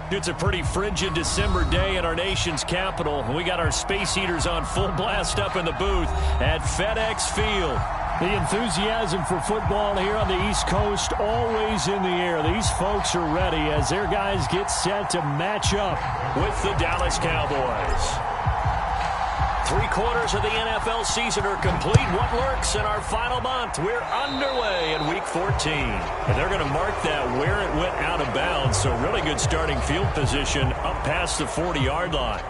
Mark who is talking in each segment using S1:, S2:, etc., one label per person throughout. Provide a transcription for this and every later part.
S1: It's a pretty frigid December day in our nation's capital. We got our space heaters on full blast up in the booth at FedEx Field.
S2: The enthusiasm for football here on the East Coast always in the air. These folks are ready as their guys get set to match up
S1: with the Dallas Cowboys. 3/4 of the NFL season are complete. What lurks in our final month? We're underway in Week 14. And they're going to mark that where it went out of bounds. So really good starting field position up past the 40-yard line.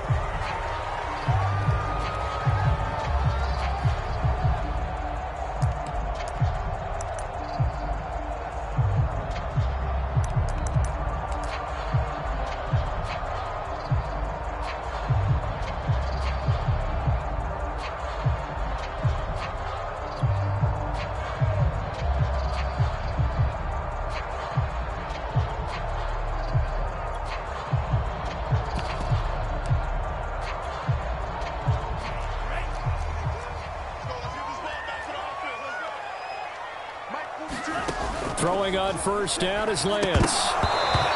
S2: Throwing on first down is Lance.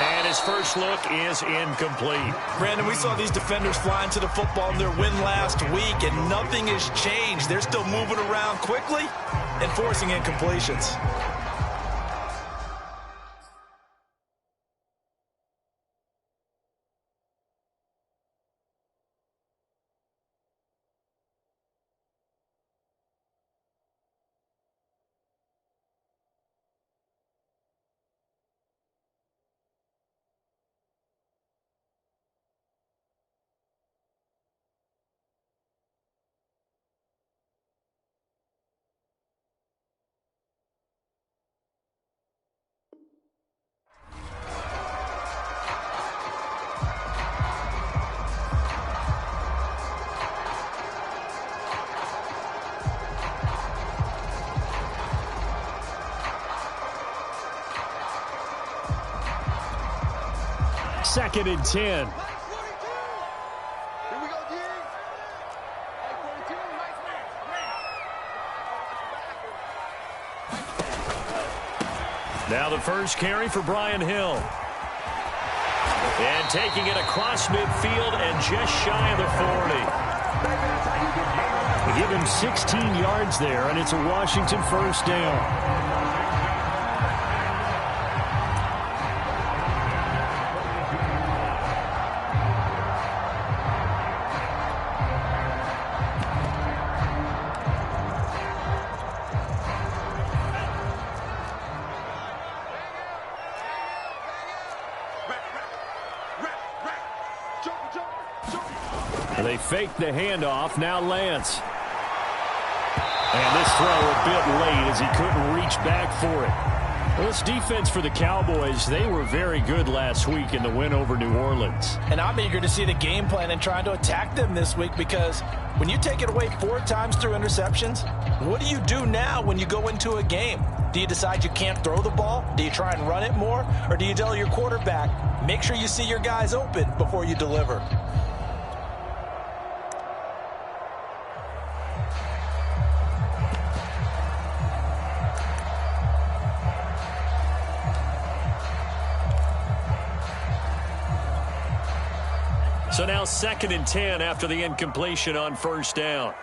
S1: And his first look is incomplete.
S3: Brandon, we saw these defenders flying to the football in their win last week, and nothing has changed. They're still moving around quickly and forcing incompletions.
S2: Second and 10.
S1: Now the first carry for Brian Hill. And taking it across midfield and just shy of the 40.
S2: They give him 16 yards there, and it's a Washington first down. They fake the handoff. Now Lance. And this throw a bit late as he couldn't reach back for it. Well, this defense for the Cowboys, they were very good last week in the win over New Orleans.
S3: And I'm eager to see the game plan and trying to attack them this week, because when you take it away 4 times through interceptions, what do you do now when you go into a game? Do you decide you can't throw the ball? Do you try and run it more? Or do you tell your quarterback, make sure you see your guys open before you deliver?
S1: So now 2nd and 10 after the incompletion on first down.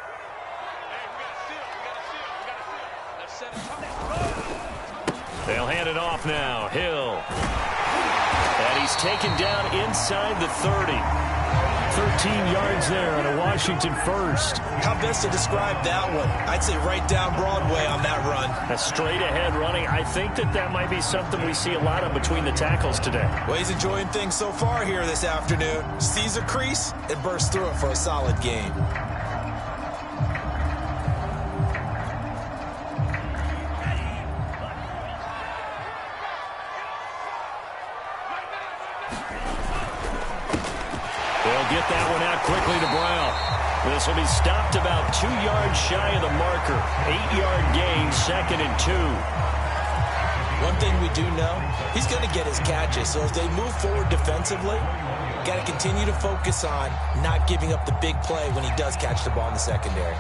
S1: They'll hand it off now. Hill. And he's taken down inside the 30.
S2: 13 yards there and a Washington first.
S3: How best to describe that one? I'd say right down Broadway on that run.
S1: A straight ahead running. I think that might be something we see a lot of between the tackles today.
S3: Well, he's enjoying things so far here this afternoon. Sees a crease and bursts through it for a solid game.
S1: They'll get that one out quickly to Brown. This will be stopped about 2 yards shy of the marker. 8-yard gain, 2nd and 2.
S3: One thing we do know, he's going to get his catches. So as they move forward defensively, got to continue to focus on not giving up the big play when he does catch the ball in the secondary.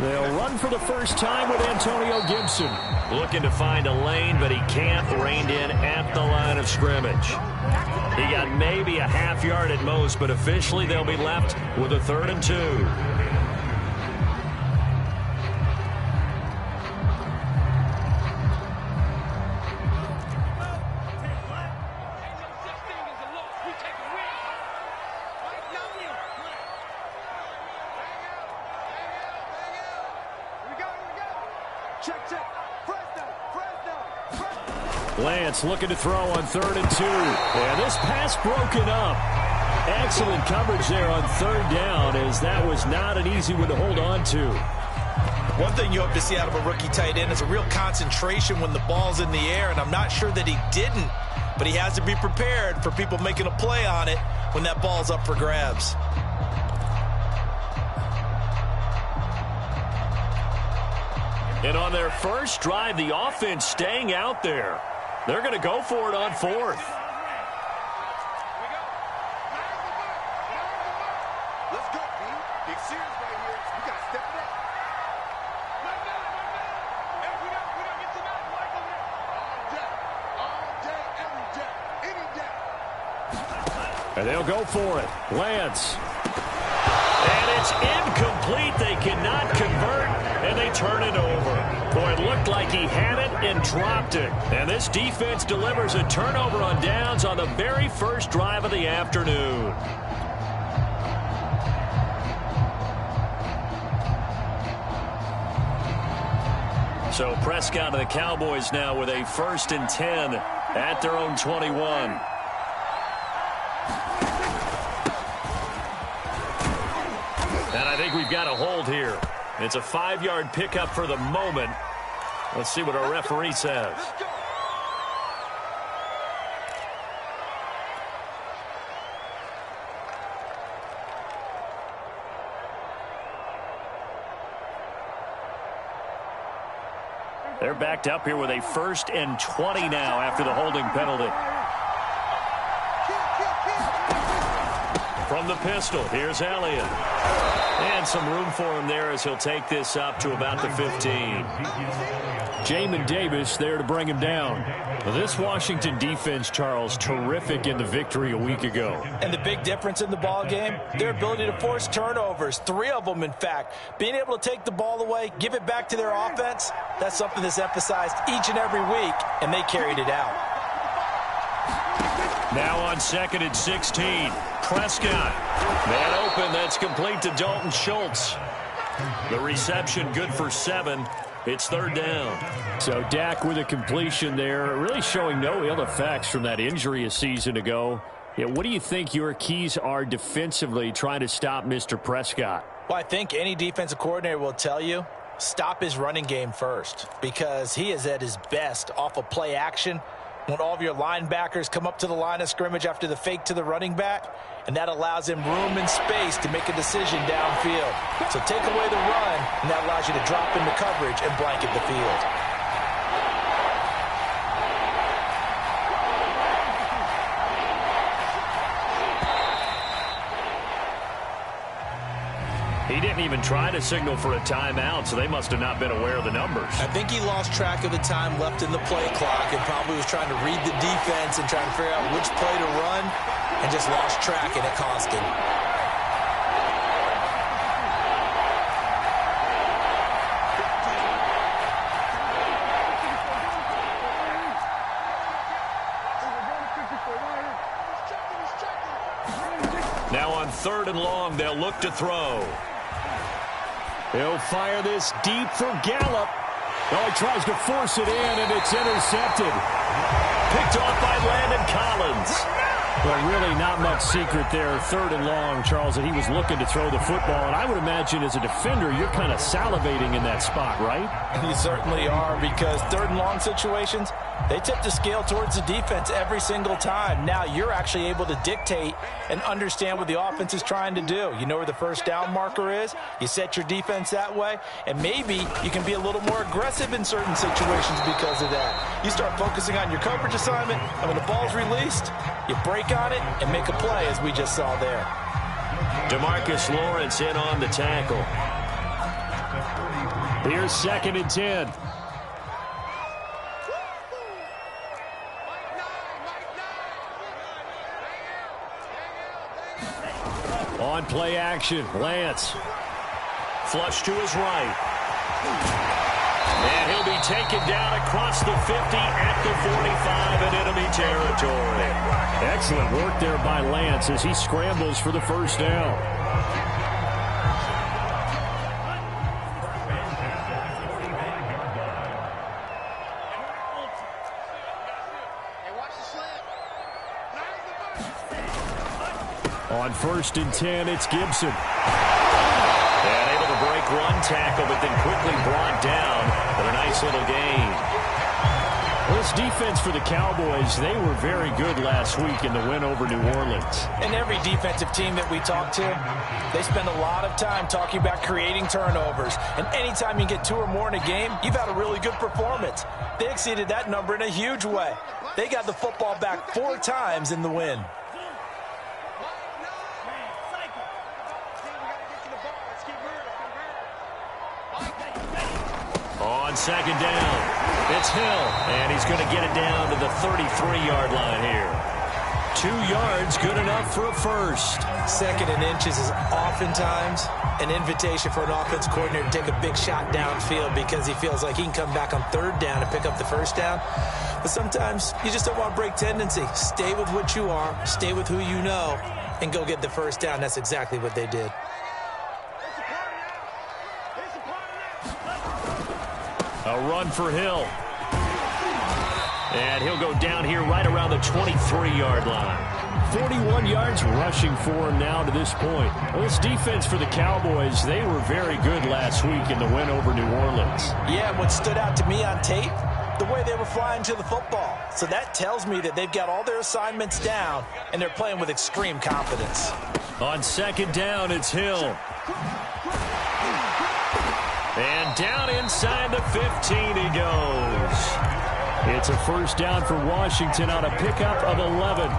S2: They'll run for the first time with Antonio Gibson.
S1: Looking to find a lane, but he can't. Reined in at the line of scrimmage. He got maybe a half yard at most, but officially they'll be left with a 3rd and 2.
S2: Lance looking to throw on 3rd and 2. And this pass broken up. Excellent coverage there on 3rd down, as that was not an easy one to hold on to.
S3: One thing you hope to see out of a rookie tight end is a real concentration when the ball's in the air, and I'm not sure that he didn't, but he has to be prepared for people making a play on it when that ball's up for grabs.
S1: And on their first drive, the offense staying out there. They're going to go for it on 4th.
S4: Let's go, B. Get serious right here. We got to step it up.
S2: And they'll go for it. Lance.
S1: And it's incomplete. They cannot convert, and they turn it over. Boy, it looked like he had it and dropped it. And this defense delivers a turnover on downs on the very first drive of the afternoon. So Prescott and the Cowboys now with a 1st and 10 at their own 21. And I think we've got a hold here. It's a 5-yard pickup for the moment. Let's see what our referee says. They're backed up here with a 1st and 20 now after the holding penalty. From the pistol, here's Elliott. And some room for him there as he'll take this up to about the 15.
S2: Jamin Davis there to bring him down. Well, this Washington defense, Charles, terrific in the victory a week ago.
S3: And the big difference in the ball game, their ability to force turnovers, 3 of them, in fact. Being able to take the ball away, give it back to their offense, that's something that's emphasized each and every week, and they carried it out.
S1: Now on 2nd and 16. Prescott. Man open. That's complete to Dalton Schultz. The reception good for 7. It's 3rd down.
S2: So Dak with a completion there, really showing no ill effects from that injury a season ago. Yeah, what do you think your keys are defensively trying to stop Mr. Prescott?
S3: Well, I think any defensive coordinator will tell you, stop his running game first, because he is at his best off of play action when all of your linebackers come up to the line of scrimmage after the fake to the running back, and that allows him room and space to make a decision downfield. So take away the run, and that allows you to drop into coverage and blanket the field.
S1: He didn't even try to signal for a timeout, so they must have not been aware of the numbers.
S3: I think he lost track of the time left in the play clock and probably was trying to read the defense and trying to figure out which play to run, and just lost track, and it cost him.
S1: Now on 3rd and long, they'll look to throw.
S2: He'll fire this deep for Gallup. Oh, he tries to force it in, and it's intercepted.
S1: Picked off by Landon Collins.
S2: Well, really not much secret there. 3rd and long, Charles, that he was looking to throw the football. And I would imagine as a defender, you're kind of salivating in that spot, right?
S3: You certainly are, because 3rd and long situations, they tip the scale towards the defense every single time. Now you're actually able to dictate and understand what the offense is trying to do. You know where the first down marker is. You set your defense that way, and maybe you can be a little more aggressive in certain situations because of that. You start focusing on your coverage assignment, and when the ball's released, you break on it and make a play, as we just saw there.
S1: DeMarcus Lawrence in on the tackle.
S2: Here's 2nd and 10. On play action, Lance.
S1: Flush to his right. And he'll be taken down across the 50 at the 45 in enemy territory.
S2: Excellent work there by Lance as he scrambles for the first down. On 1st and 10, it's Gibson.
S1: And able to break one tackle, but then quickly brought down. But a nice little gain.
S2: Well, this defense for the Cowboys, they were very good last week in the win over New Orleans.
S3: And every defensive team that we talk to, they spend a lot of time talking about creating turnovers. And anytime you get 2 or more in a game, you've had a really good performance. They exceeded that number in a huge way. They got the football back 4 times in the win.
S1: On 2nd down, it's Hill, and he's going to get it down to the 33-yard line here. 2 yards, good enough for a first.
S3: 2nd and inches is oftentimes an invitation for an offense coordinator to take a big shot downfield because he feels like he can come back on 3rd down and pick up the first down. But sometimes you just don't want to break tendency. Stay with what you are, stay with who you know, and go get the first down. That's exactly what they did.
S2: A run for Hill. And he'll go down here right around the 23-yard line. 41 yards rushing for him now to this point. Well, this defense for the Cowboys, they were very good last week in the win over New Orleans.
S3: Yeah, what stood out to me on tape, the way they were flying to the football. So that tells me that they've got all their assignments down, and they're playing with extreme confidence.
S2: On 2nd down, it's Hill. And down inside the 15 he goes. It's a first down for Washington on a pickup of 11.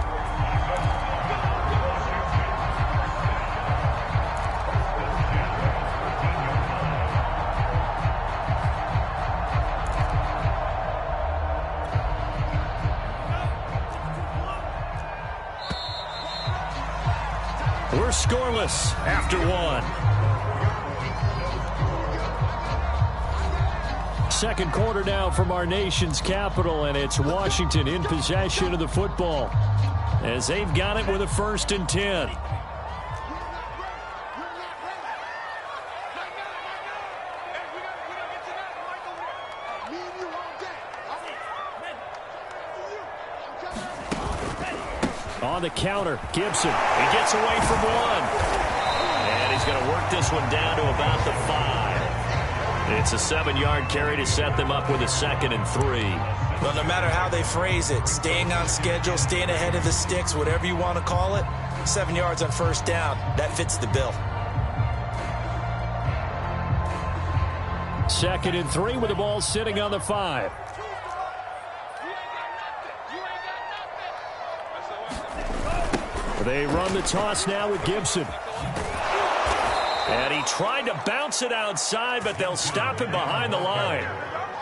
S2: We're scoreless after 1. Second quarter now from our nation's capital, and it's Washington in possession of the football as they've got it with a 1st and 10. On the counter, Gibson.
S1: He gets away from 1. And he's going to work this one down to about the 5. It's a 7-yard carry to set them up with a 2nd and 3.
S3: Well, no matter how they phrase it, staying on schedule, staying ahead of the sticks, whatever you want to call it, 7 yards on 1st down, that fits the bill.
S2: 2nd and 3 with the ball sitting on the 5. They run the toss now with Gibson.
S1: And he tried to bounce it outside, but they'll stop him behind the line.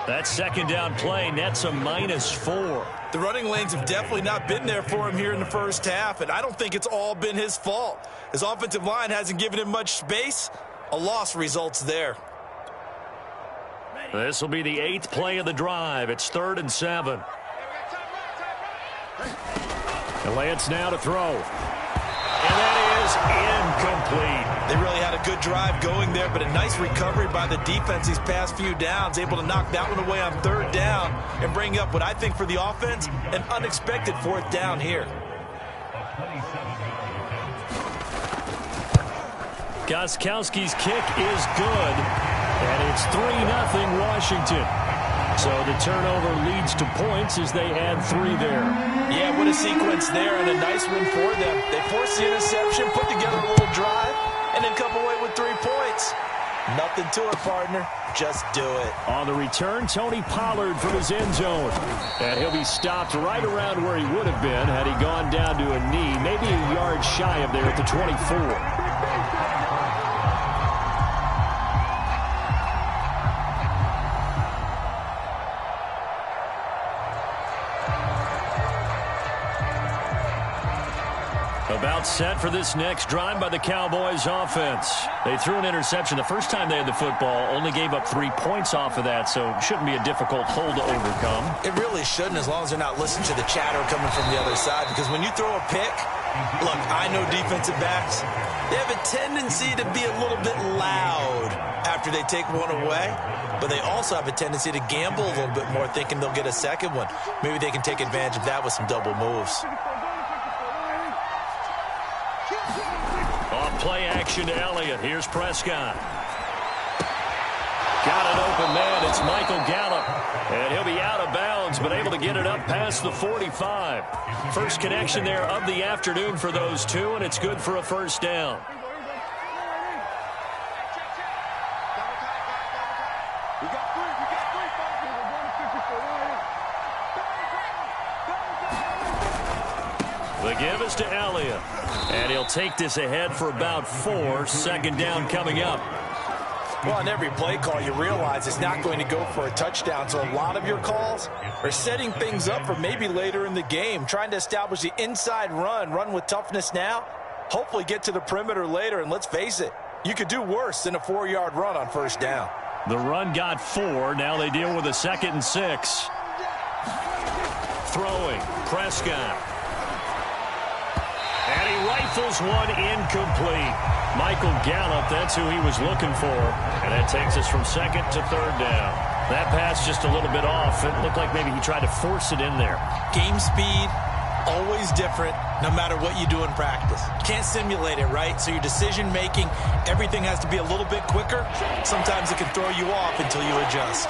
S1: That 2nd down play nets a -4.
S3: The running lanes have definitely not been there for him here in the first half, and I don't think it's all been his fault. His offensive line hasn't given him much space. A loss results there.
S1: This will be the 8th play of the drive. It's 3rd and 7.
S2: And Lance now to throw.
S1: And that is incomplete.
S3: They really had a good drive going there, but a nice recovery by the defense these past few downs, able to knock that one away on 3rd down and bring up what I think for the offense, an unexpected 4th down here.
S2: Gostkowski's kick is good, and it's 3-0 Washington. So the turnover leads to points as they add 3 there.
S3: Yeah, what a sequence there, and a nice win for them. They forced the interception, put together a little drive, and then come away with 3 points. Nothing to it, partner. Just do it.
S2: On the return, Tony Pollard from his end zone. And he'll be stopped right around where he would have been had he gone down to a knee, maybe a yard shy of there at the 24.
S1: About set for this next drive by the Cowboys offense. They threw an interception the first time they had the football, only gave up 3 points off of that, so it shouldn't be a difficult hole to overcome.
S3: It really shouldn't, as long as they're not listening to the chatter coming from the other side, because when you throw a pick, look, I know defensive backs, they have a tendency to be a little bit loud after they take one away, but they also have a tendency to gamble a little bit more, thinking they'll get a second one. Maybe they can take advantage of that with some double moves.
S1: Off play action to Elliott. Here's Prescott. Got an open man. It's Michael Gallup. And he'll be out of bounds, but able to get it up past the 45. First connection there of the afternoon for those two, and it's good for a first down. The give is to Elliott. And he'll take this ahead for about 4. Second down coming up.
S3: Well, on every play call, you realize it's not going to go for a touchdown. So a lot of your calls are setting things up for maybe later in the game, trying to establish the inside run with toughness now, hopefully get to the perimeter later. And let's face it, you could do worse than a 4-yard run on first down.
S1: The run got 4. Now they deal with a 2nd and 6. Throwing. Prescott. And he rifles one incomplete. Michael Gallup, that's who he was looking for. And that takes us from 2nd to 3rd down. That pass just a little bit off. It looked like maybe he tried to force it in there.
S3: Game speed, always different, no matter what you do in practice. Can't simulate it, right? So your decision-making, everything has to be a little bit quicker. Sometimes it can throw you off until you adjust.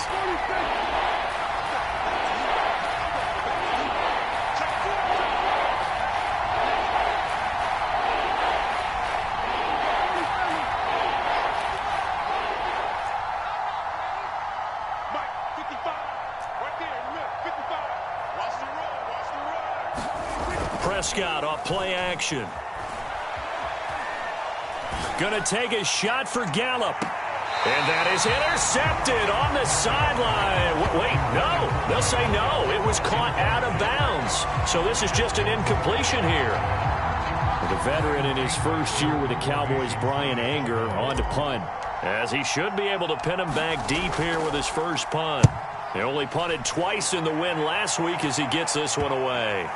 S1: Prescott off play action. Gonna take a shot for Gallup. And that is intercepted on the sideline. Wait, no. They'll say no. It was caught out of bounds. So this is just an incompletion here. The veteran in his first year with the Cowboys, Brian Anger, on to punt. As he should be able to pin him back deep here with his first punt. He only punted twice in the win last week as he gets this one away.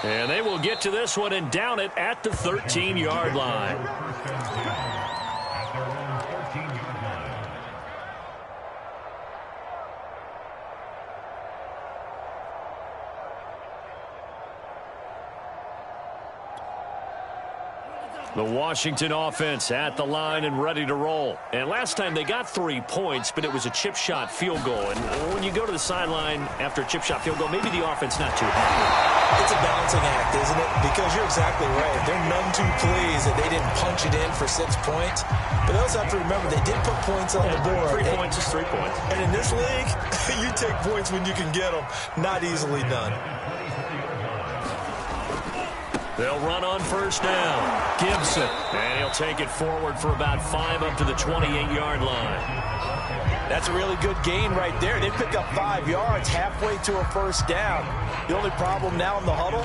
S1: And they will get to this one and down it at the 13-yard line. The Washington offense at the line and ready to roll. And last time they got 3 points, but it was a chip shot field goal. And when you go to the sideline after a chip shot field goal, maybe the offense not too happy.
S3: It's a balancing act, isn't it? Because you're exactly right. They're none too pleased that they didn't punch it in for 6 points. But they also have to remember they did put points on the board.
S1: 3 points is 3 points.
S3: And in this league, you take points when you can get them. Not easily done.
S1: They'll run on first down. Gibson. And he'll take it forward for about 5 up to the 28-yard line.
S3: That's a really good gain right there. They pick up 5 yards halfway to a first down. The only problem now in the huddle,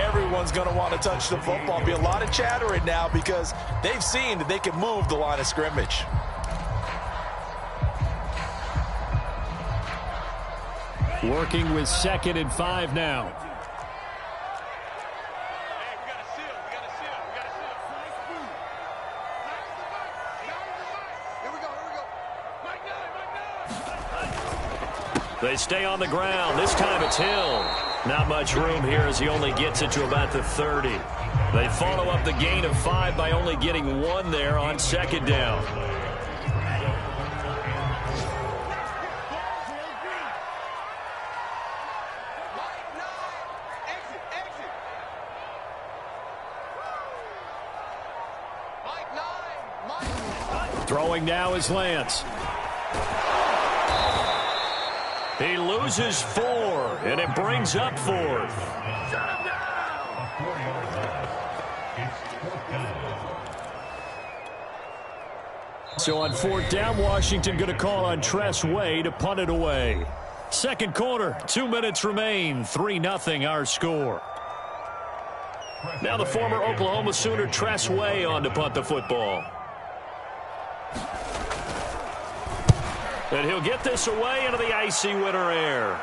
S3: everyone's going to want to touch the football. Be a lot of chattering now because they've seen that they can move the line of scrimmage.
S1: Working with 2nd and 5 now. They stay on the ground. This time it's Hill. Not much room here as he only gets it to about the 30. They follow up the gain of 5 by only getting 1 there on 2nd down. Throwing now is Lance. He loses 4, and it brings up 4th. So on 4th down, Washington going to call on Tress Way to punt it away. Second quarter, 2 minutes remain, 3-0 our score. Now the former Oklahoma Sooner Tress Way on to punt the football. And he'll get this away into the icy winter air.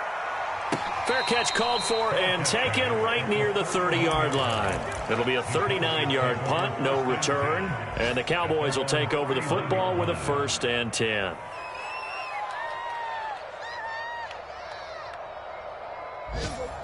S1: Fair catch called for and taken right near the 30-yard line. It'll be a 39-yard punt, no return. And the Cowboys will take over the football with a 1st and 10.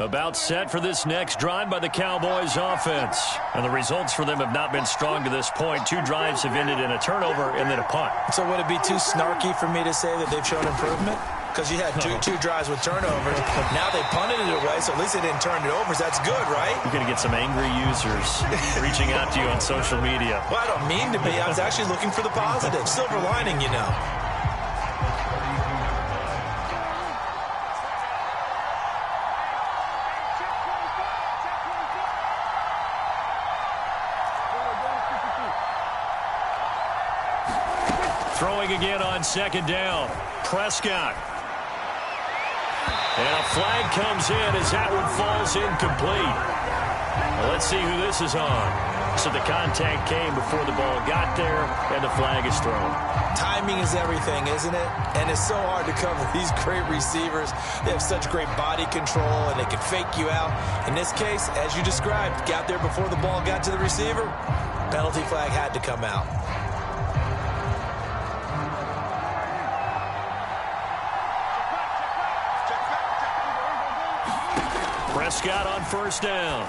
S1: About set for this next drive by the Cowboys offense. And the results for them have not been strong to this point. 2 drives have ended in a turnover and then a punt.
S3: So would it be too snarky for me to say that they've shown improvement? Because you had two drives with turnovers. Now they punted it away, so at least they didn't turn it over. So that's good, right?
S1: You're going to get some angry users reaching out to you on social media.
S3: Well, I don't mean to be. I was actually looking for the positive. Silver lining, you know.
S1: Throwing again on 2nd down. Prescott. And a flag comes in as that one falls incomplete. Well, let's see who this is on. So the contact came before the ball got there, and the flag is thrown.
S3: Timing is everything, isn't it? And it's so hard to cover these great receivers. They have such great body control, and they can fake you out. In this case, as you described, got there before the ball got to the receiver. Penalty flag had to come out.
S1: Prescott on 1st down.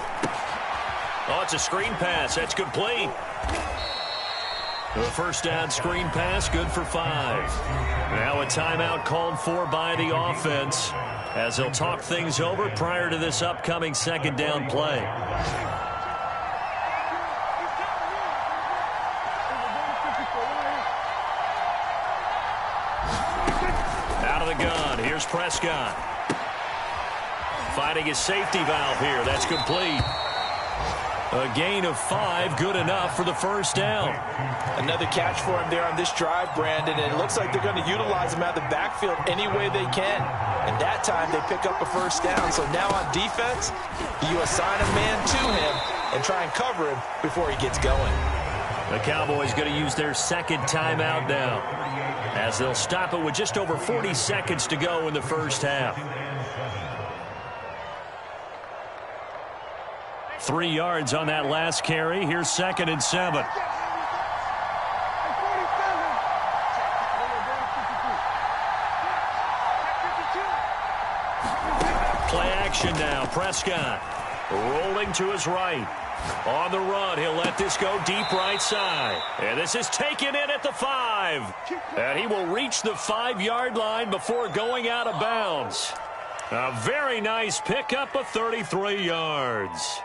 S1: Oh, it's a screen pass. That's complete. The 1st down screen pass, good for 5. Now a timeout called for by the offense as they'll talk things over prior to this upcoming 2nd down play. Out of the gun, here's Prescott. Finding his safety valve here. That's complete. A gain of 5, good enough for the 1st down.
S3: Another catch for him there on this drive, Brandon, and it looks like they're going to utilize him out of the backfield any way they can. And that time they pick up a 1st down. So now on defense, you assign a man to him and try and cover him before he gets going.
S1: The Cowboys going to use their 2nd timeout now as they'll stop it with just over 40 seconds to go in the 1st half. 3 yards on that last carry. Here's 2nd and 7. Play action now. Prescott rolling to his right. On the run, he'll let this go deep right side. And this is taken in at the 5. And he will reach the 5-yard line before going out of bounds. A very nice pickup of 33 yards.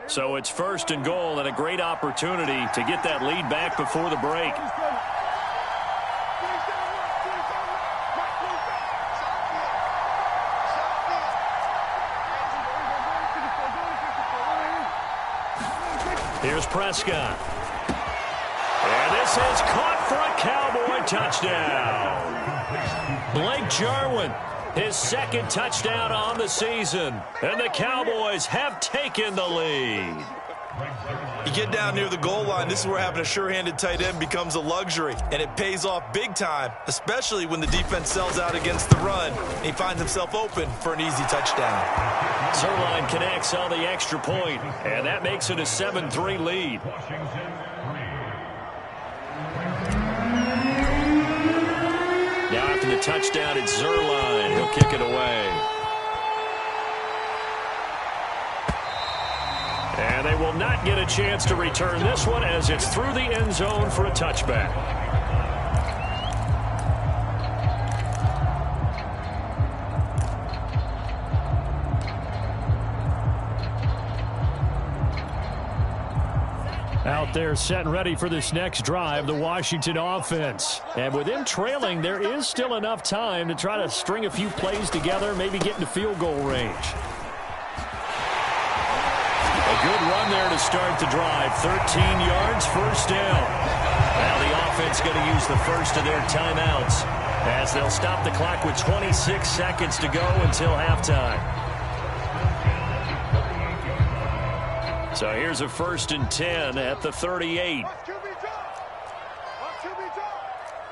S1: So it's 1st and goal and a great opportunity to get that lead back before the break. Here's Prescott. And this is caught for a Cowboy touchdown. Blake Jarwin, his 2nd touchdown on the season. And the Cowboys have taken the lead.
S3: You get down near the goal line, this is where having a sure-handed tight end becomes a luxury. And it pays off big time, especially when the defense sells out against the run. And he finds himself open for an easy touchdown.
S1: Zerline connects on the extra point, and that makes it a 7-3 lead. Now after the touchdown, it's Zerline. He'll kick it away. And they will not get a chance to return this one as it's through the end zone for a touchback. Out there set and ready for this next drive, the Washington offense. And with them trailing, there is still enough time to try to string a few plays together, maybe get into field goal range. A Good run there to start the drive. 13 yards, first down. Now the offense going to use the first of their timeouts as they'll stop the clock with 26 seconds to go until halftime. So here's a 1st and 10 at the 38.
S4: Mike's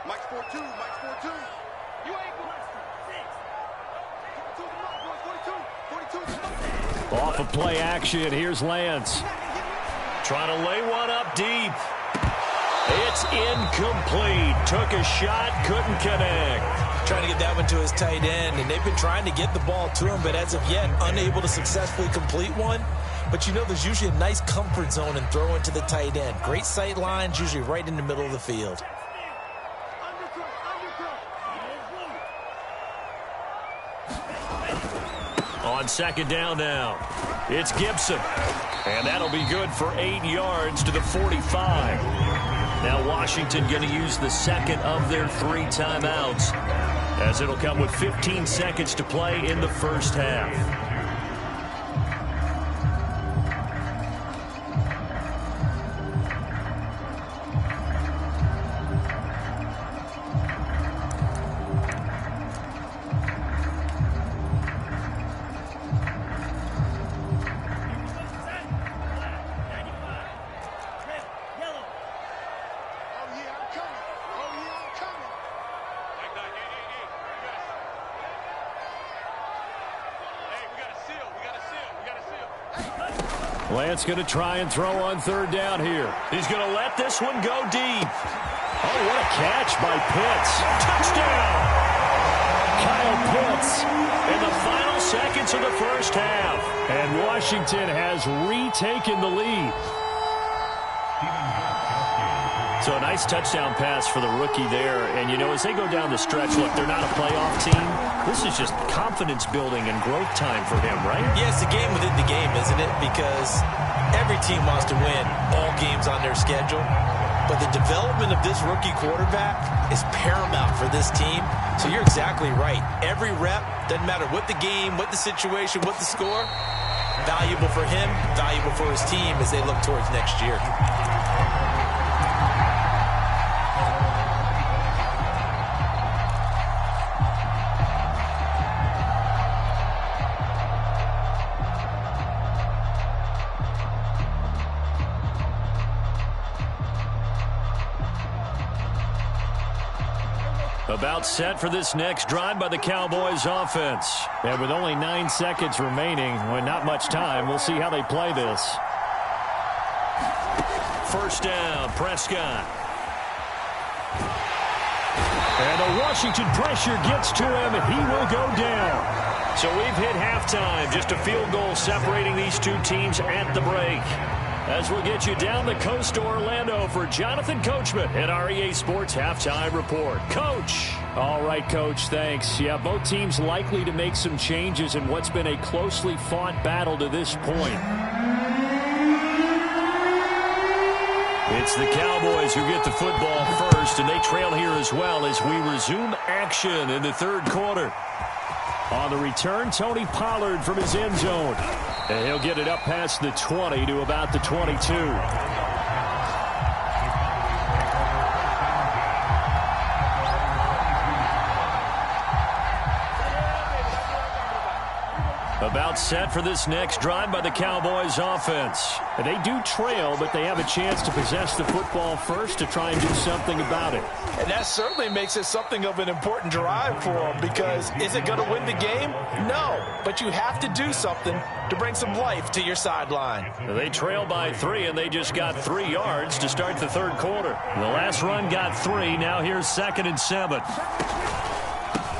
S4: 4-2. Mike's 4-2. You ain't going to 42.
S1: Off of play action, here's Lance. Trying to lay one up deep. It's incomplete. Took a shot, couldn't connect.
S3: Trying to get that one to his tight end, and they've been trying to get the ball to him, but as of yet, unable to successfully complete one. But you know there's usually a nice comfort zone in throwing to the tight end. Great sight lines, usually right in the middle of the field.
S1: On 2nd down now, it's Gibson. And that'll be good for 8 yards to the 45. Now Washington going to use the 2nd of their 3 timeouts, as it'll come with 15 seconds to play in the first half. Lance going to try and throw on 3rd down here. He's going to let this one go deep. Oh, what a catch by Pitts. Touchdown! Kyle Pitts in the final seconds of the first half. And Washington has retaken the lead. So a nice touchdown pass for the rookie there. And, you know, as they go down the stretch, look, they're not a playoff team. This is just confidence building and growth time for him, right?
S3: Yeah, it's a game within the game, isn't it? Because every team wants to win all games on their schedule. But the development of this rookie quarterback is paramount for this team. So you're exactly right. Every rep, doesn't matter what the game, what the situation, what the score, valuable for him, valuable for his team as they look towards next year.
S1: About set for this next drive by the Cowboys offense. And with only 9 seconds remaining, with not much time, we'll see how they play this. 1st down, Prescott. And the Washington pressure gets to him, and he will go down. So we've hit halftime. Just a field goal separating these two teams at the break. As we'll get you down the coast to Orlando for Jonathan Coachman at our EA Sports Halftime Report. Coach. All right, Coach, thanks. Yeah, both teams likely to make some changes in what's been a closely fought battle to this point. It's the Cowboys who get the football first, and they trail here as well as we resume action in the 3rd quarter. On the return, Tony Pollard from his end zone. And he'll get it up past the 20 to about the 22. About set for this next drive by the Cowboys offense. And they do trail, but they have a chance to possess the football first to try and do something about it.
S3: And that certainly makes it something of an important drive for them, because is it going to win the game? No, but you have to do something to bring some life to your sideline.
S1: They trail by 3, and they just got 3 yards to start the 3rd quarter. The last run got 3. Now here's 2nd and 7.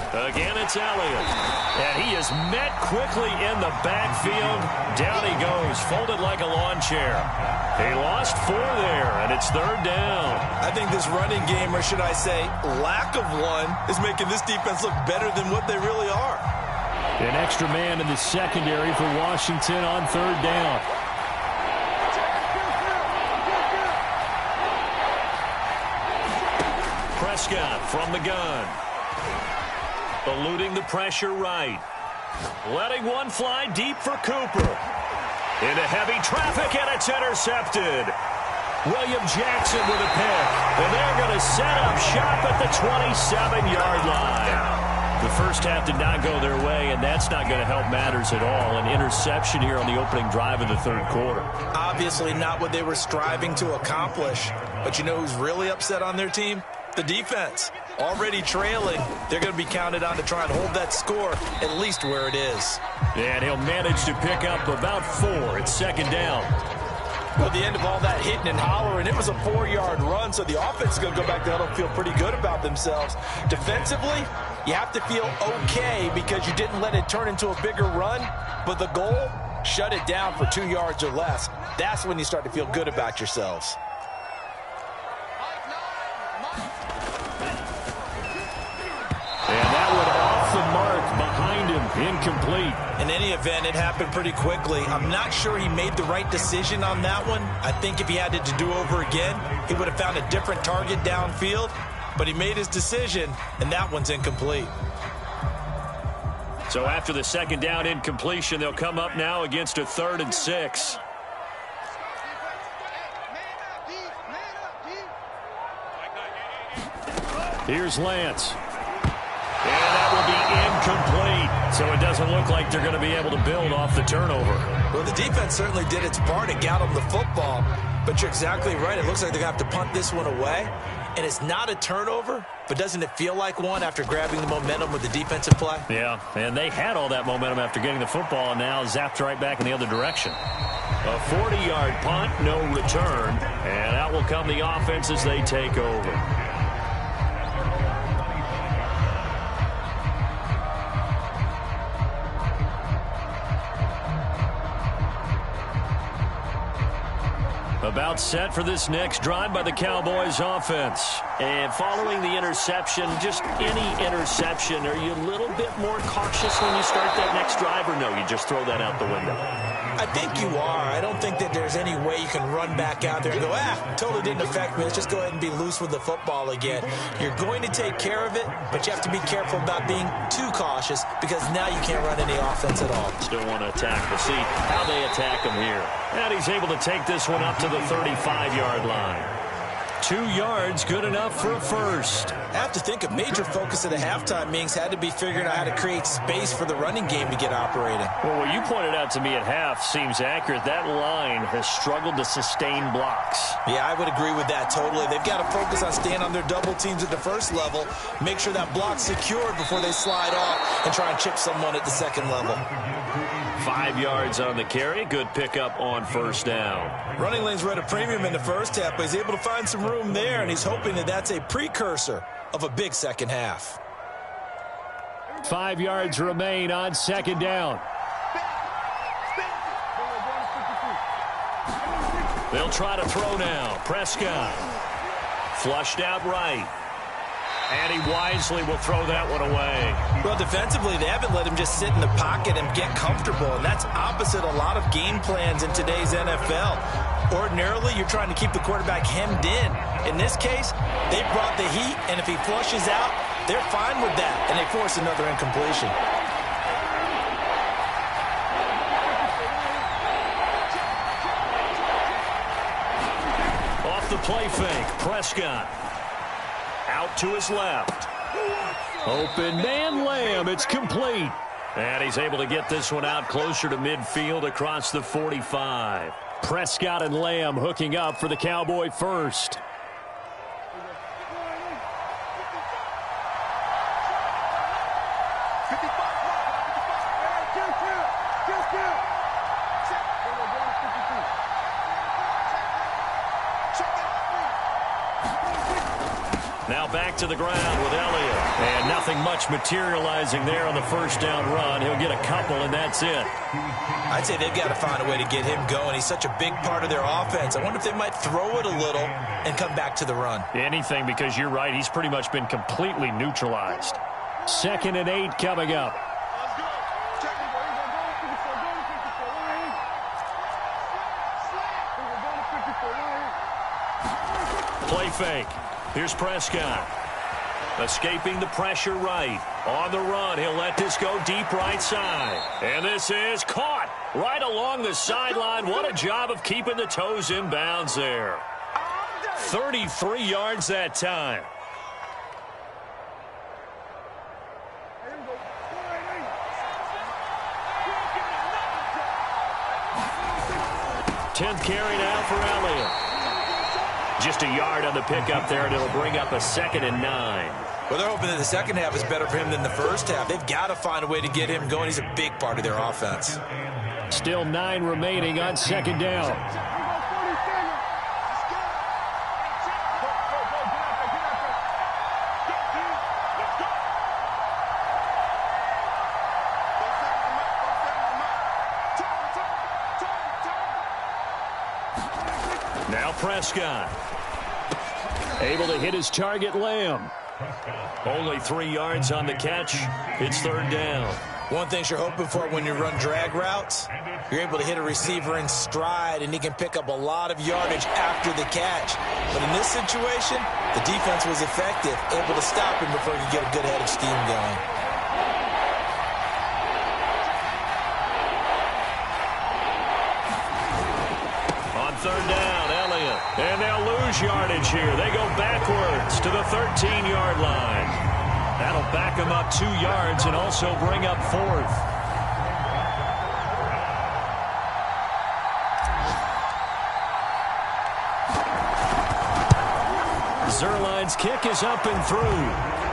S1: Again, it's Elliott. And he is met quickly in the backfield. Down he goes, folded like a lawn chair. He lost 4 there, and it's 3rd down.
S3: I think this running game, or should I say lack of one, is making this defense look better than what they really are.
S1: An extra man in the secondary for Washington on 3rd down. Prescott from the gun. Eluding the pressure right. Letting one fly deep for Cooper. Into heavy traffic, and it's intercepted. William Jackson with a pick. And they're going to set up shop at the 27-yard line. The first half did not go their way, and that's not going to help matters at all. An interception here on the opening drive of the third quarter.
S3: Obviously not what they were striving to accomplish. But you know who's really upset on their team? The defense. Already trailing, they're going to be counted on to try and hold that score at least where it is.
S1: And he'll manage to pick up about 4. It's second down.
S3: Well, the end of all that hitting and hollering, it was a 4-yard run, so the offense is going to go back there and feel pretty good about themselves. Defensively, you have to feel okay because you didn't let it turn into a bigger run, but the goal, shut it down for 2 yards or less. That's when you start to feel good about yourselves.
S1: And that one off the mark behind him, incomplete.
S3: In any event, it happened pretty quickly. I'm not sure he made the right decision on that one. I think if he had it to do over again, he would have found a different target downfield. But he made his decision, and that one's incomplete.
S1: So after the second down incompletion, they'll come up now against a 3rd and 6. Here's Lance. And that will be incomplete. So it doesn't look like they're going to be able to build off the turnover.
S3: Well, the defense certainly did its part. It got them the football. But you're exactly right. It looks like they're going to have to punt this one away. And it's not a turnover, but doesn't it feel like one after grabbing the momentum with the defensive play?
S1: Yeah, and they had all that momentum after getting the football and now zapped right back in the other direction. A 40-yard punt, no return. And out will come the offense as they take over. About set for this next drive by the Cowboys offense.
S2: And following the interception, just any interception, are you a little bit more cautious when you start that next drive, or no, you just throw that out the window?
S3: I think you are. I don't think that there's any way you can run back out there and go, totally didn't affect me. Let's just go ahead and be loose with the football again. You're going to take care of it, but you have to be careful about being too cautious because now you can't run any offense at all.
S2: Still want to attack. We'll see how they attack him here.
S1: And he's able to take this one up to the 35-yard line. 2 yards, good enough for a first.
S3: I have to think a major focus of the halftime meetings had to be figuring out how to create space for the running game to get operating.
S1: Well, what you pointed out to me at half seems accurate. That line has struggled to sustain blocks.
S3: Yeah, I would agree with that totally. They've got to focus on staying on their double teams at the first level, make sure that block's secured before they slide off and try and chip someone at the second level.
S1: 5 yards on the carry. Good pickup on first down.
S3: Running lanes were at a premium in the first half, but he's able to find some room there, and he's hoping that that's a precursor of a big second half.
S1: 5 yards remain on second down. They'll try to throw now. Prescott. Flushed out right. And he wisely will throw that one away.
S3: Well, defensively, they haven't let him just sit in the pocket and get comfortable, and that's opposite a lot of game plans in today's NFL. Ordinarily, you're trying to keep the quarterback hemmed in. In this case, they brought the heat, and if he flushes out, they're fine with that, and they force another incompletion.
S1: Off the play fake, Prescott. Out to his left. Open man, Lamb. It's complete. And he's able to get this one out closer to midfield across the 45. Prescott and Lamb hooking up for the Cowboy first. Now back to the ground with Elliott. And nothing much materializing there on the first down run. He'll get a couple, and that's it.
S3: I'd say they've got to find a way to get him going. He's such a big part of their offense. I wonder if they might throw it a little and come back to the run.
S1: Anything, because you're right. He's pretty much been completely neutralized. 2nd and 8 coming up. Play fake. Here's Prescott. Escaping the pressure right. On the run, he'll let this go deep right side. And this is caught. Right along the sideline. What a job of keeping the toes in bounds there. 33 yards that time. Tenth carry now for Elliott. Just a yard on the pickup there, and it'll bring up a 2nd and 9.
S3: Well, they're hoping that the second half is better for him than the first half. They've got to find a way to get him going. He's a big part of their offense.
S2: Still 9 remaining on 2nd down.
S1: Now Prescott. Able to hit his target, Lamb. Only 3 yards on the catch. It's 3rd down.
S3: One thing you're hoping for when you run drag routes, you're able to hit a receiver in stride, and he can pick up a lot of yardage after the catch. But in this situation, the defense was effective, able to stop him before he could get a good head of steam going.
S1: On 3rd down, Elliott. And they'll lose yardage here. They go backwards to the 13-yard line. That'll back them up 2 yards and also bring up 4th. Zerline's kick is up and through.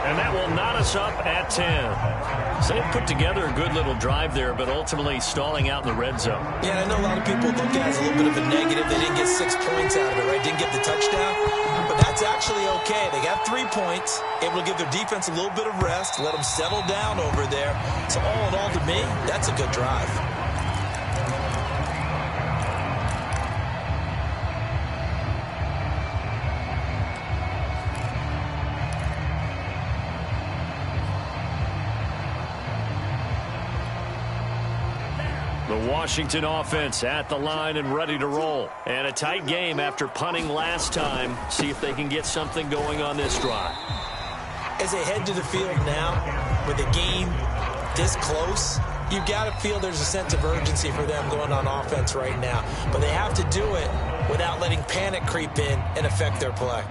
S1: And that will knot us up at 10. So they put together a good little drive there, but ultimately stalling out in the red zone.
S3: Yeah, I know a lot of people look at it as a little bit of a negative. They didn't get 6 points out of it, right? Didn't get the touchdown. But that's actually okay. They got 3 points, able to give their defense a little bit of rest, let them settle down over there. So all in all, to me, that's a good drive.
S1: The Washington offense at the line and ready to roll. And a tight game after punting last time. See if they can get something going on this drive.
S3: As they head to the field now, with the game this close, you've got to feel there's a sense of urgency for them going on offense right now. But they have to do it without letting panic creep in and affect their play.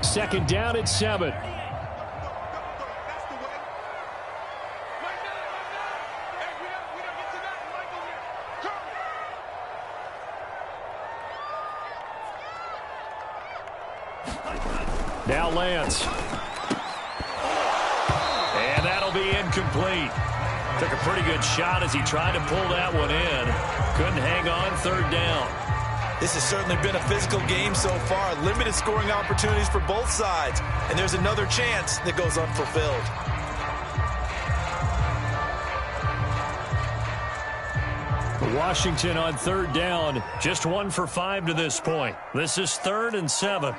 S2: Second down at 7. Now Lance.
S1: And that'll be incomplete. Took a pretty good shot as he tried to pull that one in. Couldn't hang on. 3rd down.
S3: This has certainly been a physical game so far. Limited scoring opportunities for both sides. And there's another chance that goes unfulfilled.
S1: Washington on 3rd down. Just 1 for 5 to this point. This is 3rd and 7.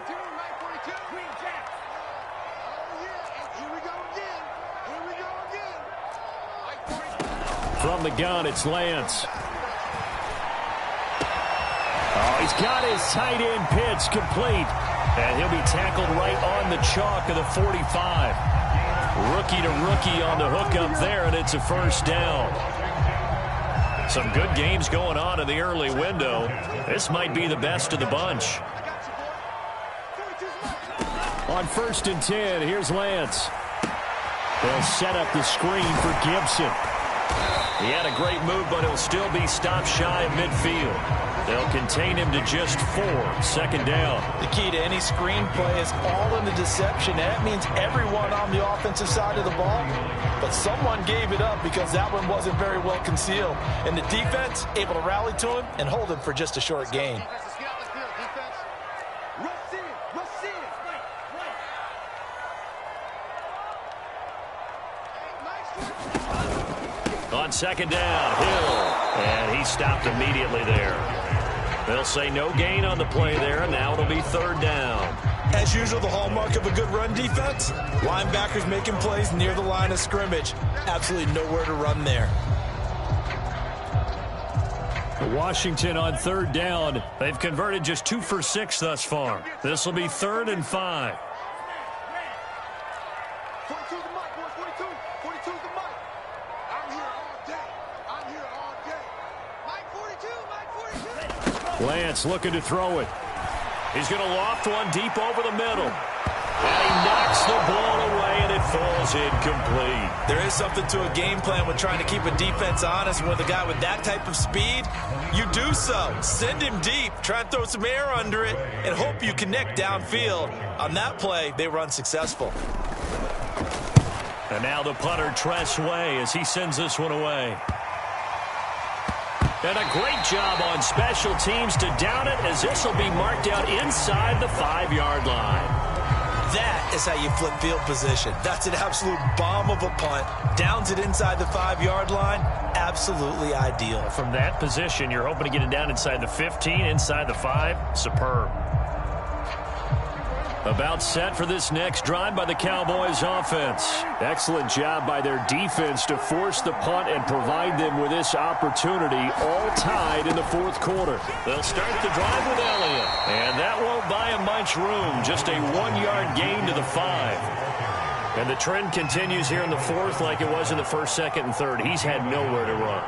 S1: From the gun, it's Lance. Oh, he's got his tight end pitch complete. And he'll be tackled right on the chalk of the 45. Rookie to rookie on the hook up there, and it's a 1st down. Some good games going on in the early window. This might be the best of the bunch.
S2: On 1st and 10, here's Lance. They'll set up the screen for Gibson.
S1: He had a great move, but he'll still be stopped shy of midfield. They'll contain him to just 4. 2nd down.
S3: The key to any screen play is all in the deception. That means everyone on the offensive side of the ball. But someone gave it up because that one wasn't very well concealed. And the defense able to rally to him and hold him for just a short gain.
S1: On 2nd down, Hill. And he stopped immediately there. They'll say no gain on the play there, and now it'll be 3rd down.
S3: As usual, the hallmark of a good run defense, linebackers making plays near the line of scrimmage. Absolutely nowhere to run there.
S1: Washington on 3rd down. They've converted just 2 for 6 thus far. This will be 3rd and 5.
S4: day. I'm here all day. Mike 42, Mike 42.
S2: Lance looking to throw it.
S1: He's going to loft one deep over the middle. And he knocks the ball away, and it falls incomplete.
S3: There is something to a game plan when trying to keep a defense honest. With a guy with that type of speed, you do so. Send him deep, try and throw some air under it, and hope you connect downfield. On that play, they were unsuccessful.
S1: And now the punter, Tress Way, as he sends this one away. And a great job on special teams to down it, as this will be marked out inside the 5-yard line.
S3: That is how you flip field position. That's an absolute bomb of a punt. Downs it inside the 5-yard line. Absolutely ideal.
S1: From that position, you're hoping to get it down inside the 15, inside the 5. Superb. About set for this next drive by the Cowboys offense.
S2: Excellent job by their defense to force the punt and provide them with this opportunity, all tied in the fourth quarter.
S1: They'll start the drive with Elliott. And that won't buy him much room. Just a 1-yard gain to the 5. And the trend continues here in the fourth like it was in the first, second, and third. He's had nowhere to run.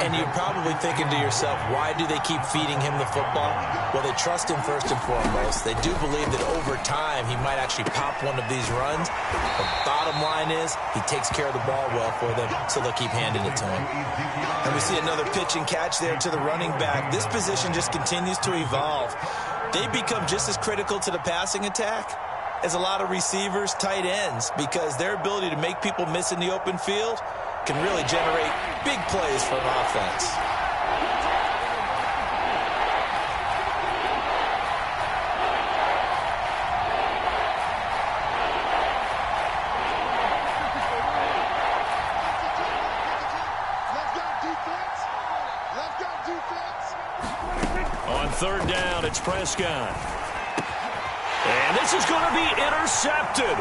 S3: And you're probably thinking to yourself, why do they keep feeding him the football? Well, they trust him first and foremost. They do believe that over time he might actually pop one of these runs. The bottom line is he takes care of the ball well for them, so they'll keep handing it to him. And we see another pitch and catch there to the running back. This position just continues to evolve. They become just as critical to the passing attack as a lot of receivers, tight ends, because their ability to make people miss in the open field can really generate big plays for an offense.
S1: On third down, it's Prescott. And this is going to be intercepted.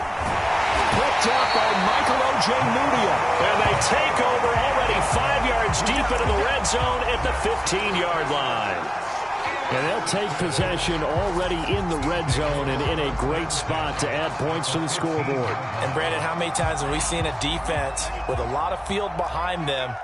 S1: Picked up by Michael Ojemudia. And they take over already 5 yards deep into the red zone at the 15-yard line.
S2: And they'll take possession already in the red zone and in a great spot to add points to the scoreboard.
S3: And, Brandon, how many times have we seen a defense with a lot of field behind them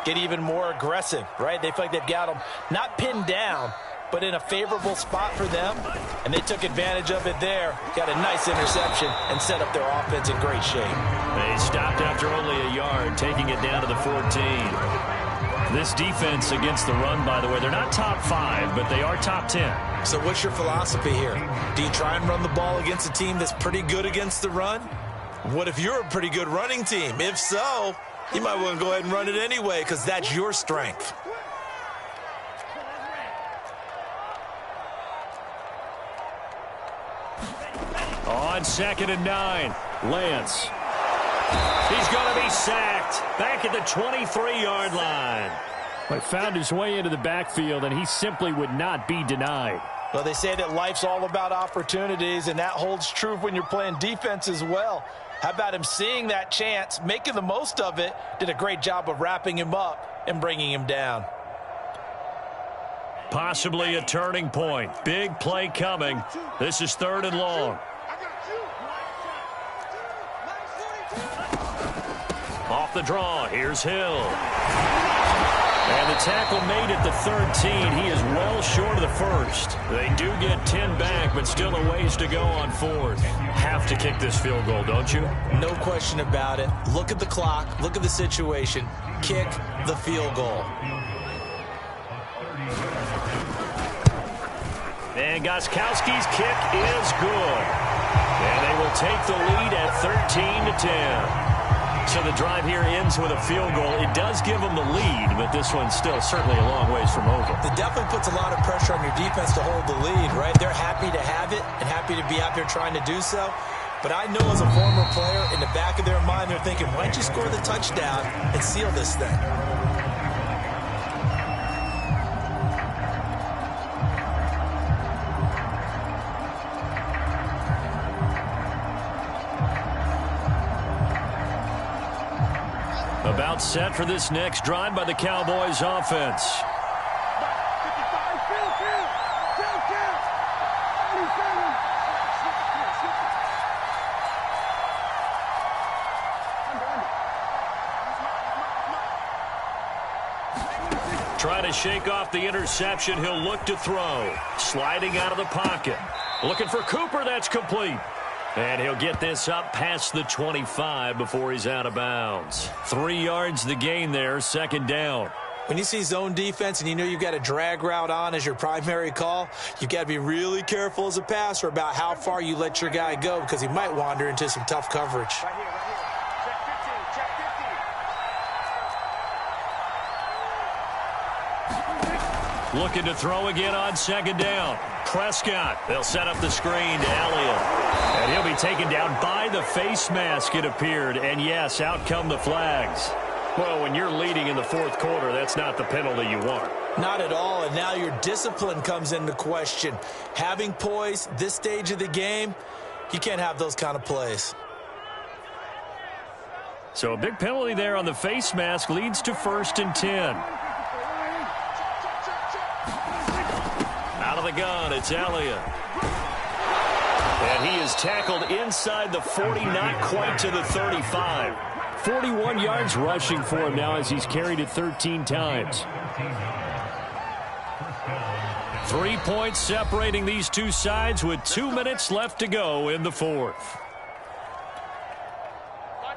S3: get even more aggressive, right? They feel like they've got them not pinned down, but in a favorable spot for them, and they took advantage of it there, got a nice interception, and set up their offense in great shape.
S1: They stopped after only a yard, taking it down to the 14. This defense against the run, by the way, they're not top 5, but they are top 10.
S3: So what's your philosophy here? Do you try and run the ball against a team that's pretty good against the run? What if you're a pretty good running team? If so, you might want to go ahead and run it anyway, because that's your strength.
S1: On 2nd and 9, Lance. He's going to be sacked back at the 23-yard line.
S2: But found his way into the backfield, and he simply would not be denied.
S3: Well, they say that life's all about opportunities, and that holds true when you're playing defense as well. How about him seeing that chance, making the most of it, did a great job of wrapping him up and bringing him down.
S1: Possibly a turning point. Big play coming. This is 3rd and long. Off the draw, here's Hill. And the tackle made at the 13. He is well short of the first. They do get 10 back, but still a ways to go on 4th. Have to kick this field goal, don't you?
S3: No question about it. Look at the clock. Look at the situation. Kick the field goal.
S1: And Gostkowski's kick is good. And they will take the lead at 13-10. So the drive here ends with a field goal. It does give them the lead, but this one's still certainly a long ways from over.
S3: It definitely puts a lot of pressure on your defense to hold the lead, right? They're happy to have it and happy to be out there trying to do so. But I know as a former player, in the back of their mind, they're thinking, why don't you score the touchdown and seal this thing?
S1: About set for this next drive by the Cowboys offense. Trying to shake off the interception. He'll look to throw. Sliding out of the pocket. Looking for Cooper. That's complete. And he'll get this up past the 25 before he's out of bounds. 3 yards the gain there, second down.
S3: When you see zone defense and you know you've got a drag route on as your primary call, you've got to be really careful as a passer about how far you let your guy go because he might wander into some tough coverage.
S4: Right here. Check 15.
S1: Looking to throw again on second down. Prescott. They'll set up the screen to Elliott. And he'll be taken down by the face mask, it appeared. And, yes, out come the flags. Well, when you're leading in the fourth quarter, that's not the penalty you want.
S3: Not at all, and now your discipline comes into question. Having poise this stage of the game, you can't have those kind of plays.
S1: So a big penalty there on the face mask leads to 1st and 10. Out of the gun, it's Elliott. And he is tackled inside the 40, not quite to the 35.
S2: 41 yards rushing for him now as he's carried it 13 times.
S1: 3 points separating these two sides with 2 minutes left to go in the fourth.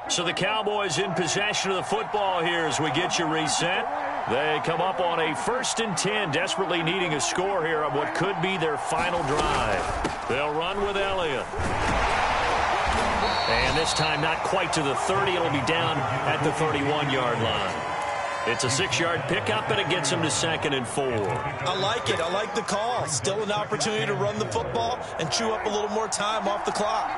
S1: So the Cowboys in possession of the football here as we get you reset. They come up on a 1st and 10, desperately needing a score here on what could be their final drive. They'll run with Elliott. And this time not quite to the 30. It'll be down at the 31-yard line. It's a 6-yard pickup, and it gets him to 2nd and 4.
S3: I like it. I like the call. Still an opportunity to run the football and chew up a little more time off the clock.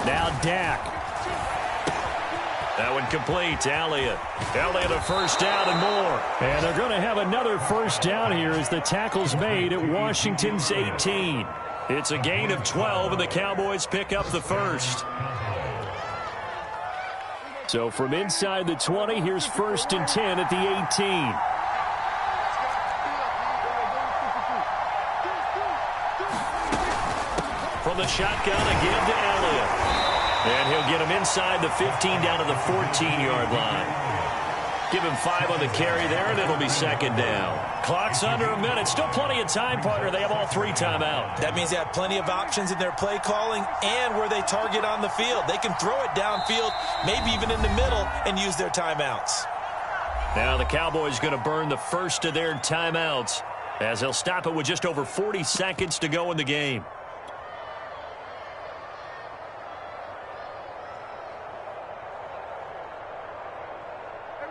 S1: Now Dak. That one complete to Elliott. Elliott a 1st down and more.
S2: And they're going to have another 1st down here as the tackle's made at Washington's 18.
S1: It's a gain of 12, and the Cowboys pick up the 1st.
S2: So from inside the 20, here's 1st and 10 at the 18.
S1: From the shotgun again to Elliott. And he'll get him inside the 15 down to the 14-yard line. Give him 5 on the carry there, and it'll be 2nd down. Clock's under a minute. Still plenty of time, partner. They have all 3 timeouts.
S3: That means they have plenty of options in their play calling and where they target on the field. They can throw it downfield, maybe even in the middle, and use their timeouts.
S1: Now the Cowboys going to burn the first of their timeouts as they'll stop it with just over 40 seconds to go in the game.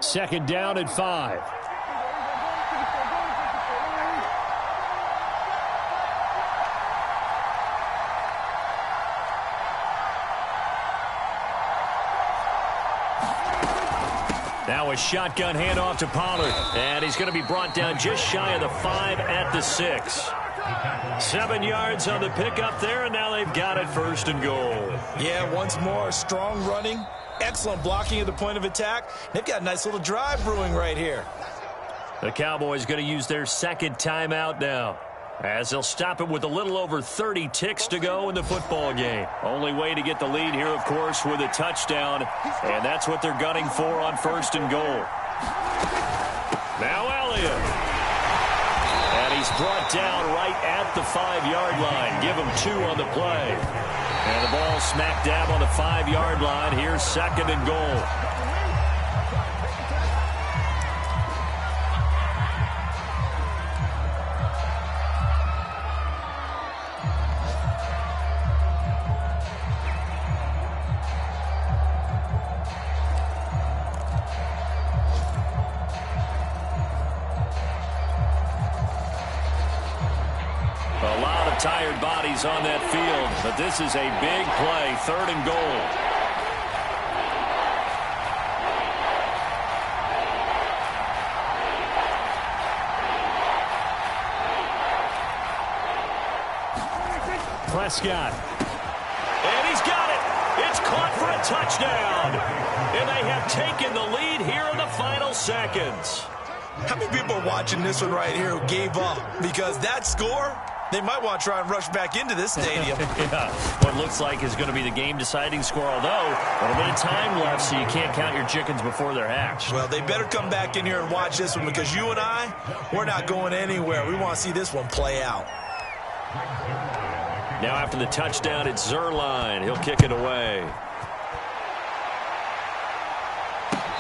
S2: Second down at 5.
S1: Now a shotgun handoff to Pollard. And he's going to be brought down just shy of the 5 at the 6. 7 yards on the pickup there, and now they've got it 1st and goal.
S3: Yeah, once more, strong running. Excellent blocking at the point of attack. They've got a nice little drive brewing right here.
S1: The Cowboys going to use their 2nd timeout now as they'll stop it with a little over 30 ticks to go in the football game. Only way to get the lead here, of course, with a touchdown, and that's what they're gunning for on 1st and goal. Now Elliott. And he's brought down right at the 5-yard line. Give him 2 on the play. And the ball smack dab on the 5-yard line. Here's 2nd and goal. A lot of tired bodies on that field, but this is a big play, 3rd and goal.
S2: Prescott.
S1: And he's got it. It's caught for a touchdown. And they have taken the lead here in the final seconds.
S3: How many people are watching this one right here who gave up? Because that score, They might want to try and rush back into this stadium.
S1: Yeah, what looks like is going to be the game-deciding score, although a little bit of time left, so you can't count your chickens before they're hatched.
S3: Well, they better come back in here and watch this one, because you and I, we're not going anywhere. We want to see this one play out.
S1: Now after the touchdown, it's Zerline. He'll kick it away.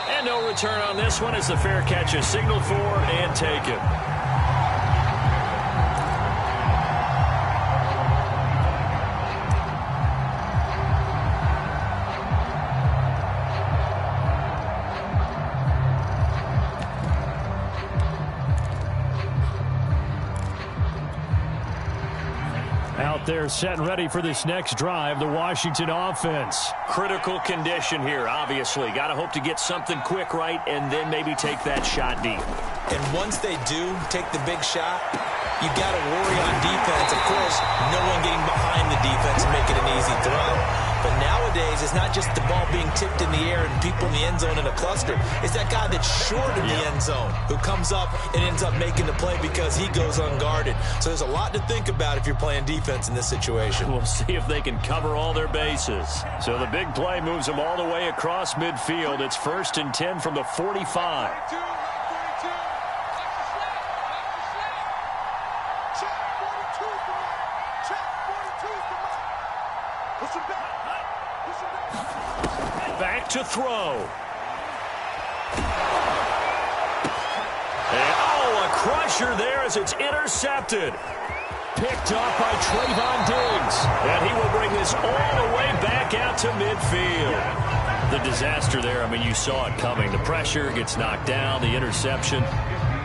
S1: And no return on this one as the fair catch is signaled for and taken.
S2: Out there set and ready for this next drive, the Washington offense.
S1: Critical condition here, obviously. Got to hope to get something quick right and then maybe take that shot deep.
S3: And once they do take the big shot, you got to worry on defense. Of course, no one getting behind the defense and making an easy throw. But nowadays, it's not just the ball being tipped in the air and people in the end zone in a cluster. It's that guy that's short of the end zone who comes up and ends up making the play because he goes unguarded. So there's a lot to think about if you're playing defense in this situation.
S1: We'll see if they can cover all their bases. So the big play moves them all the way across midfield. It's 1st and 10 from the 45. Back to throw. And, a crusher there as it's intercepted. Picked off by Trayvon Diggs. And he will bring this all the way back out to midfield. The disaster there, I mean, you saw it coming. The pressure gets knocked down, the interception.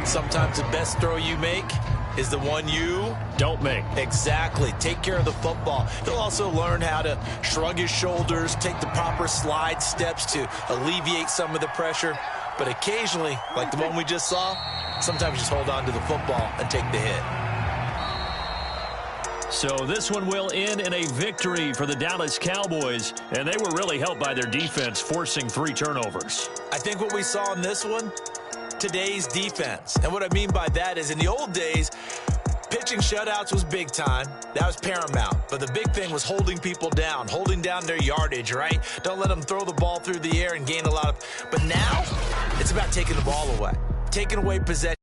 S3: Sometimes the best throw you make is the one you
S1: don't make.
S3: Exactly. Take care of the football. He'll also learn how to shrug his shoulders, take the proper slide steps to alleviate some of the pressure. But occasionally, like the one we just saw, sometimes just hold on to the football and take the hit.
S1: So this one will end in a victory for the Dallas Cowboys, and they were really helped by their defense forcing 3 turnovers.
S3: I think what we saw in this one, today's defense. And what I mean by that is in the old days, pitching shutouts was big time. That was paramount. But the big thing was holding people down, holding down their yardage, right? Don't let them throw the ball through the air and gain a lot of... But now, it's about taking the ball away, taking away possession.